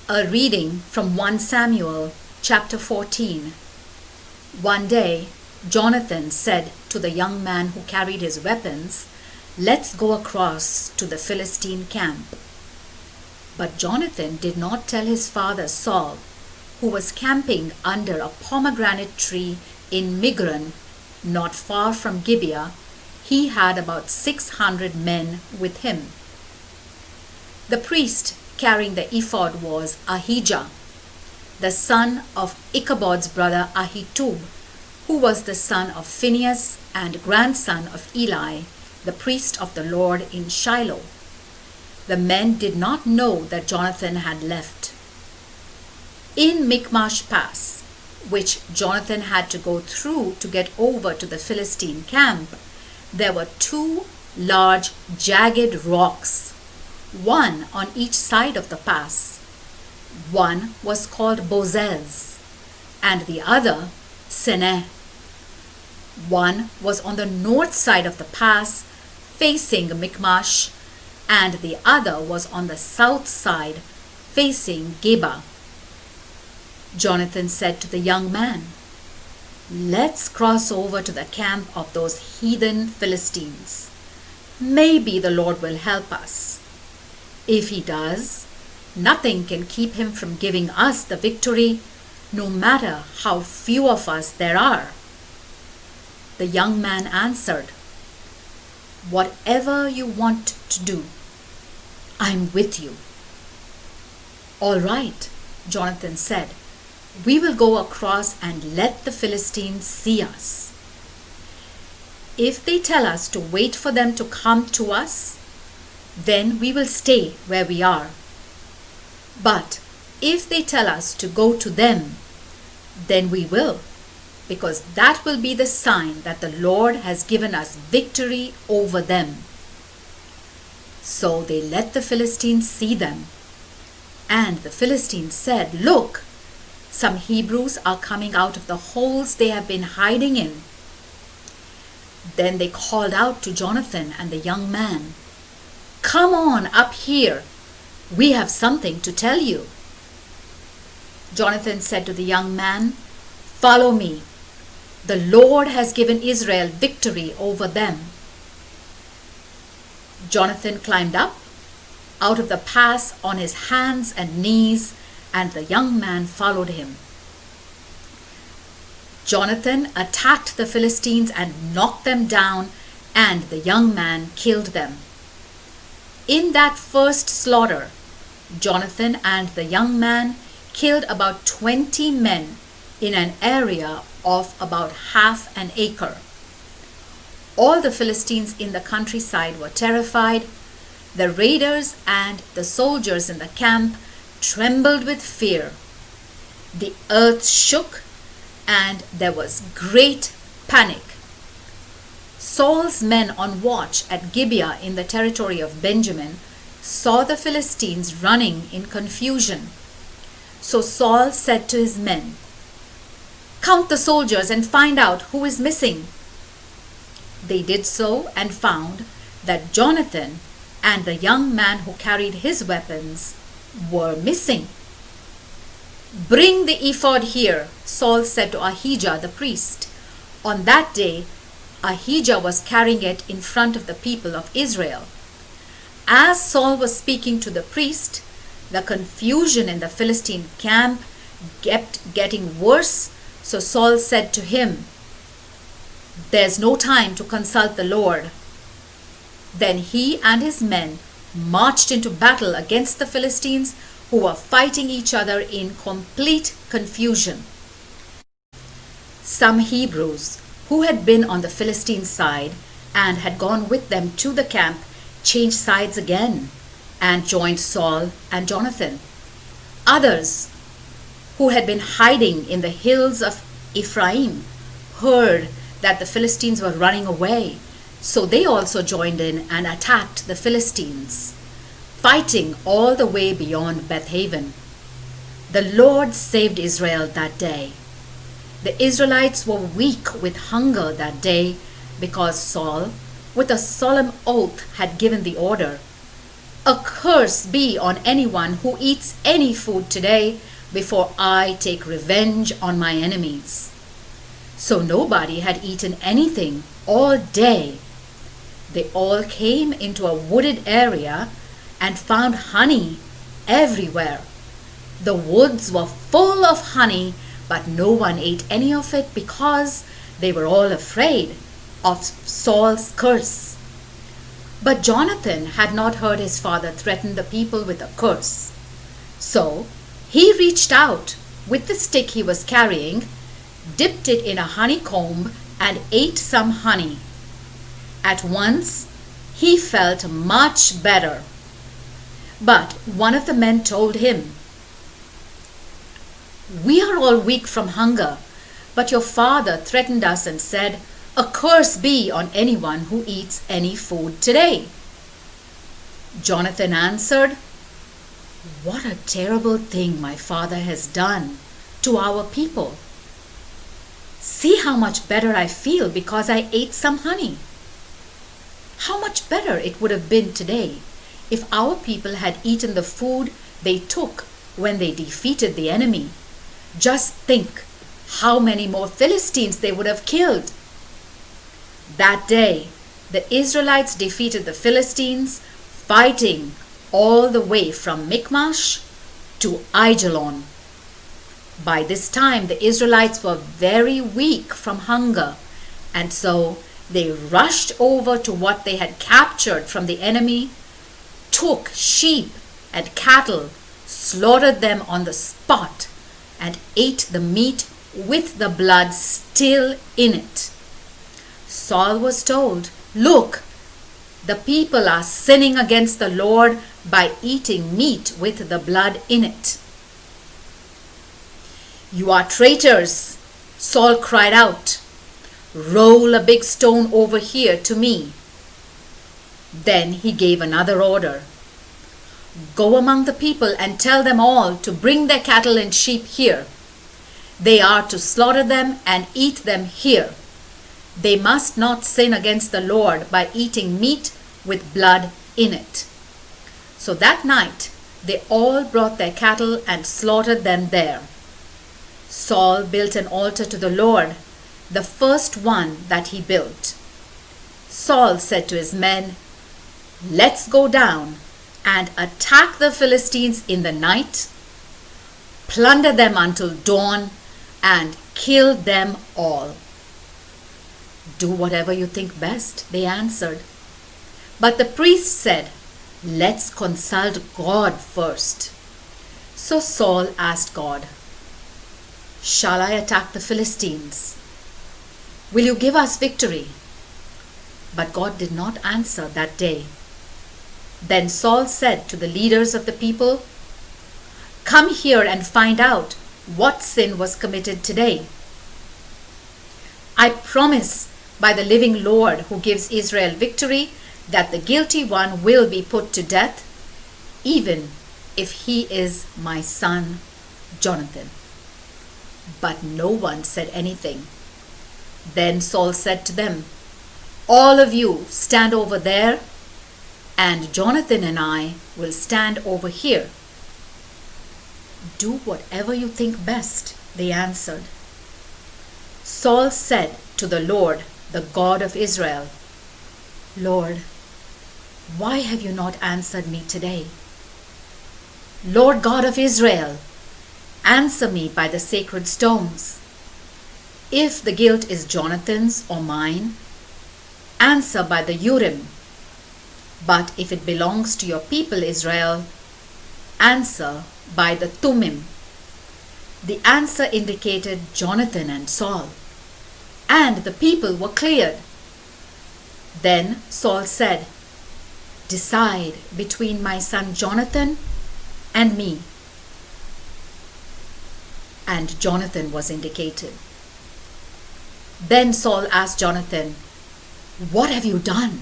A reading from 1 Samuel chapter 14. One day, Jonathan said to the young man who carried his weapons, "Let's go across to the Philistine camp." But Jonathan did not tell his father Saul, who was camping under a pomegranate tree in Migron, not far from Gibeah. He had about 600 men with him. The priest carrying the ephod was Ahijah, the son of Ichabod's brother Ahitub, who was the son of Phinehas and grandson of Eli, the priest of the Lord in Shiloh. The men did not know that Jonathan had left. In Michmash Pass, which Jonathan had to go through to get over to the Philistine camp, there were two large jagged rocks, one on each side of the pass. One was called Bozez, and the other Seneh. One was on the north side of the pass, facing Michmash, and the other was on the south side, facing Geba. Jonathan said to the young man, "Let's cross over to the camp of those heathen Philistines. Maybe the Lord will help us. If he does, nothing can keep him from giving us the victory, no matter how few of us there are." The young man answered, "Whatever you want to do, I'm with you." "All right," Jonathan said, "we will go across and let the Philistines see us. If they tell us to wait for them to come to us, then we will stay where we are. But if they tell us to go to them, then we will, because that will be the sign that the Lord has given us victory over them." So they let the Philistines see them. And the Philistines said, "Look, some Hebrews are coming out of the holes they have been hiding in." Then they called out to Jonathan and the young man, "Come on up here. We have something to tell you." Jonathan said to the young man, "Follow me. The Lord has given Israel victory over them." Jonathan climbed up out of the pass on his hands and knees, and the young man followed him. Jonathan attacked the Philistines and knocked them down, and the young man killed them. In that first slaughter, Jonathan and the young man killed about 20 men in an area of about half an acre. All the Philistines in the countryside were terrified. The raiders and the soldiers in the camp trembled with fear. The earth shook, and there was great panic. Saul's men on watch at Gibeah in the territory of Benjamin saw the Philistines running in confusion. So Saul said to his men, "Count the soldiers and find out who is missing." They did so and found that Jonathan and the young man who carried his weapons were missing. "Bring the ephod here," Saul said to Ahijah the priest. On that day, Ahijah was carrying it in front of the people of Israel. As Saul was speaking to the priest, the confusion in the Philistine camp kept getting worse, so Saul said to him, "There's no time to consult the Lord." Then he and his men marched into battle against the Philistines, who were fighting each other in complete confusion. Some Hebrews who had been on the Philistine side and had gone with them to the camp changed sides again and joined Saul and Jonathan. Others who had been hiding in the hills of Ephraim heard that the Philistines were running away, so they also joined in and attacked the Philistines, fighting all the way beyond Bethaven. The Lord saved Israel that day. The Israelites were weak with hunger that day because Saul, with a solemn oath, had given the order, A curse be on anyone who eats any food today before I take revenge on my enemies." So nobody had eaten anything all day. They all came into a wooded area and found honey everywhere. The woods were full of honey, but no one ate any of it because they were all afraid of Saul's curse. But Jonathan had not heard his father threaten the people with a curse. So he reached out with the stick he was carrying, dipped it in a honeycomb, and ate some honey. At once he felt much better. But one of the men told him, "We are all weak from hunger, but your father threatened us and said, 'A curse be on anyone who eats any food today.'" Jonathan answered, "What a terrible thing my father has done to our people. See how much better I feel because I ate some honey. How much better it would have been today if our people had eaten the food they took when they defeated the enemy. Just think how many more Philistines they would have killed." That day, the Israelites defeated the Philistines, fighting all the way from Michmash to Aijalon. By this time, the Israelites were very weak from hunger, and so they rushed over to what they had captured from the enemy, took sheep and cattle, slaughtered them on the spot, and ate the meat with the blood still in it. Saul was told, "Look, the people are sinning against the Lord by eating meat with the blood in it." "You are traitors," Saul cried out. "Roll a big stone over here to me." Then he gave another order. "Go among the people and tell them all to bring their cattle and sheep here. They are to slaughter them and eat them here. They must not sin against the Lord by eating meat with blood in it." So that night they all brought their cattle and slaughtered them there. Saul built an altar to the Lord, the first one that he built. Saul said to his men, "Let's go down and attack the Philistines in the night, plunder them until dawn, and kill them all." "Do whatever you think best," they answered. But the priest said, "Let's consult God first." So Saul asked God, "Shall I attack the Philistines? Will you give us victory?" But God did not answer that day. Then Saul said to the leaders of the people, "Come here and find out what sin was committed today. I promise by the living Lord who gives Israel victory that the guilty one will be put to death, even if he is my son Jonathan." But no one said anything. Then Saul said to them, "All of you stand over there, and Jonathan and I will stand over here." "Do whatever you think best," they answered. Saul said to the Lord, the God of Israel, "Lord, why have you not answered me today? Lord God of Israel, answer me by the sacred stones. If the guilt is Jonathan's or mine, answer by the Urim. But if it belongs to your people Israel, answer by the Thummim." The answer indicated Jonathan and Saul, and the people were cleared. Then Saul said, "Decide between my son Jonathan and me." And Jonathan was indicated. Then Saul asked Jonathan, "What have you done?"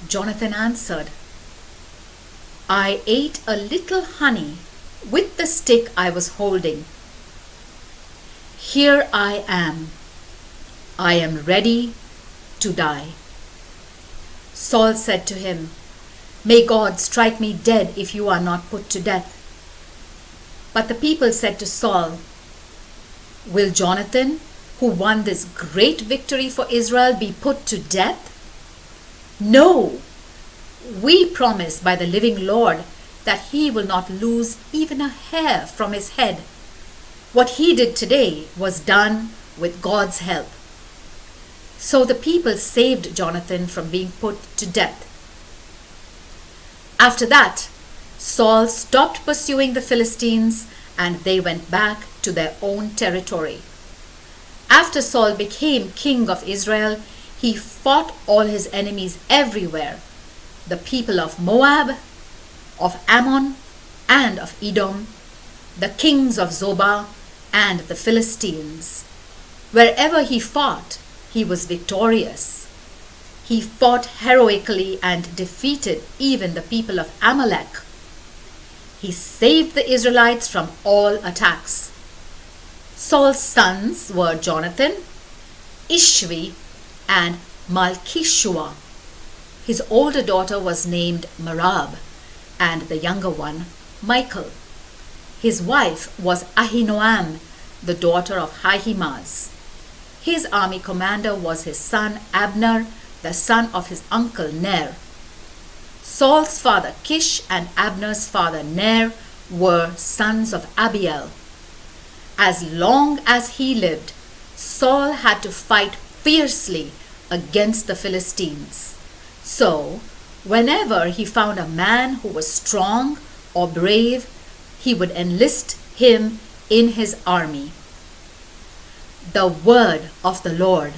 Jonathan answered, "I ate a little honey with the stick I was holding. Here I am. I am ready to die." Saul said to him, May God strike me dead if you are not put to death." But the people said to Saul, "Will Jonathan, who won this great victory for Israel, be put to death? No, we promise by the living Lord that he will not lose even a hair from his head. What he did today was done with God's help." So the people saved Jonathan from being put to death. After that, Saul stopped pursuing the Philistines and they went back to their own territory. After Saul became king of Israel, he fought all his enemies everywhere, the people of Moab, of Ammon, and of Edom, the kings of Zobah, and the Philistines. Wherever he fought, he was victorious. He fought heroically and defeated even the people of Amalek. He saved the Israelites from all attacks. Saul's sons were Jonathan, Ishvi, and Malchishua. His older daughter was named Merab, and the younger one, Michal. His wife was Ahinoam, the daughter of Ahimaaz. His army commander was his son Abner, the son of his uncle Ner. Saul's father Kish and Abner's father Ner were sons of Abiel. As long as he lived, Saul had to fight fiercely against the Philistines. So, whenever he found a man who was strong or brave, he would enlist him in his army. The word of the Lord.